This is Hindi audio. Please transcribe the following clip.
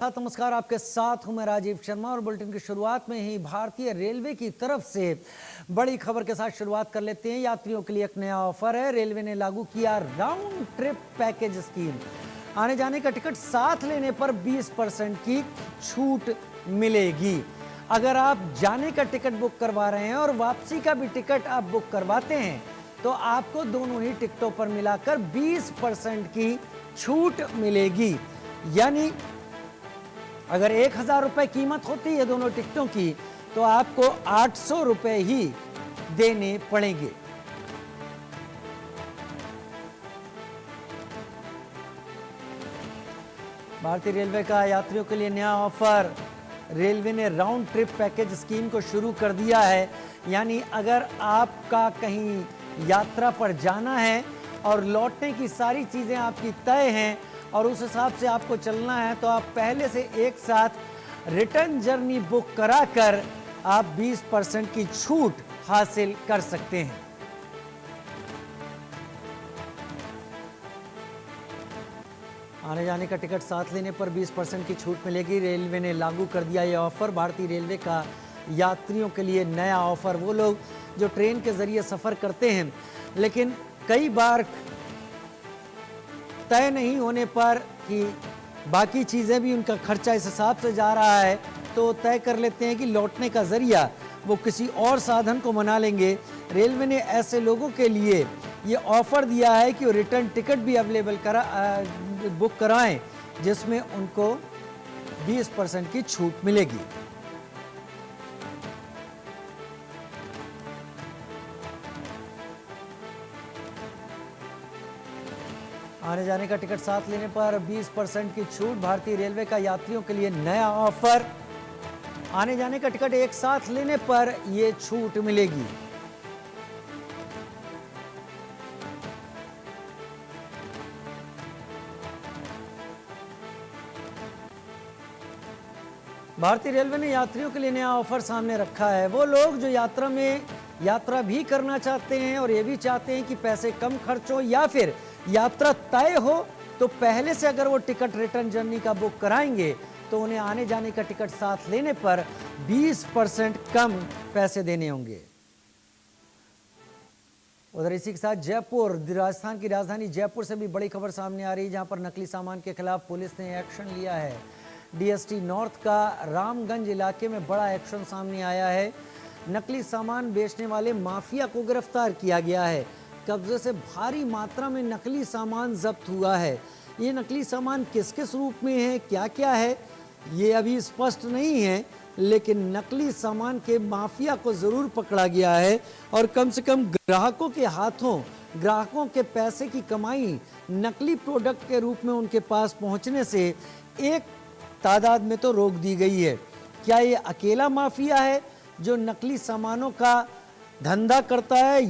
नमस्कार, आपके साथ हूं मैं राजीव शर्मा और बुलेटिन की शुरुआत में ही भारतीय रेलवे की तरफ से बड़ी खबर के साथ शुरुआत कर लेते हैं। यात्रियों के लिए एक नया ऑफर है। रेलवे ने लागू किया राउंड ट्रिप पैकेज स्कीम। आने जाने का टिकट साथ लेने पर 20% की छूट मिलेगी। अगर आप जाने का टिकट बुक करवा रहे हैं और वापसी का भी टिकट आप बुक करवाते हैं तो आपको दोनों ही टिकटों पर मिलाकर 20% की छूट मिलेगी। यानी अगर 1000 रुपए कीमत होती है दोनों टिकटों की तो आपको 800 रुपए ही देने पड़ेंगे। भारतीय रेलवे का यात्रियों के लिए नया ऑफर। रेलवे ने राउंड ट्रिप पैकेज स्कीम को शुरू कर दिया है। यानी अगर आपका कहीं यात्रा पर जाना है और लौटने की सारी चीजें आपकी तय हैं और उस हिसाब से आपको चलना है तो आप पहले से एक साथ रिटर्न जर्नी बुक कराकर आप 20% की छूट हासिल कर सकते हैं। आने जाने का टिकट साथ लेने पर 20% की छूट मिलेगी। रेलवे ने लागू कर दिया यह ऑफर। भारतीय रेलवे का यात्रियों के लिए नया ऑफर। वो लोग जो ट्रेन के जरिए सफर करते हैं लेकिन कई बार तय नहीं होने पर कि बाकी चीज़ें भी उनका खर्चा इस हिसाब से जा रहा है तो तय कर लेते हैं कि लौटने का जरिया वो किसी और साधन को मना लेंगे। रेलवे ने ऐसे लोगों के लिए ये ऑफर दिया है कि वो रिटर्न टिकट भी अवेलेबल बुक कराएं जिसमें उनको 20% की छूट मिलेगी। आने जाने का टिकट साथ लेने पर 20% की छूट। भारतीय रेलवे का यात्रियों के लिए नया ऑफर। आने जाने का टिकट एक साथ लेने पर यह छूट मिलेगी। भारतीय रेलवे ने यात्रियों के लिए नया ऑफर सामने रखा है। वो लोग जो यात्रा भी करना चाहते हैं और ये भी चाहते हैं कि पैसे कम खर्च हो या फिर यात्रा तय हो तो पहले से अगर वो टिकट रिटर्न जर्नी का बुक कराएंगे तो उन्हें आने जाने का टिकट साथ लेने पर 20% कम पैसे देने होंगे। उधर इसी के साथ जयपुर, राजस्थान की राजधानी जयपुर से भी बड़ी खबर सामने आ रही है जहां पर नकली सामान के खिलाफ पुलिस ने एक्शन लिया है। डीएसटी नॉर्थ का रामगंज इलाके में बड़ा एक्शन सामने आया है। नकली सामान बेचने वाले माफिया को गिरफ्तार किया गया है। कब्जे से भारी मात्रा में नकली सामान जब्त हुआ है। ये नकली सामान किस किस रूप में है, क्या क्या है, ये अभी स्पष्ट नहीं है, लेकिन नकली सामान के माफिया को जरूर पकड़ा गया है और कम से कम ग्राहकों के हाथों ग्राहकों के पैसे की कमाई नकली प्रोडक्ट के रूप में उनके पास पहुंचने से एक तादाद में तो रोक दी गई है। क्या ये अकेला माफिया है जो नकली सामानों का धंधा करता है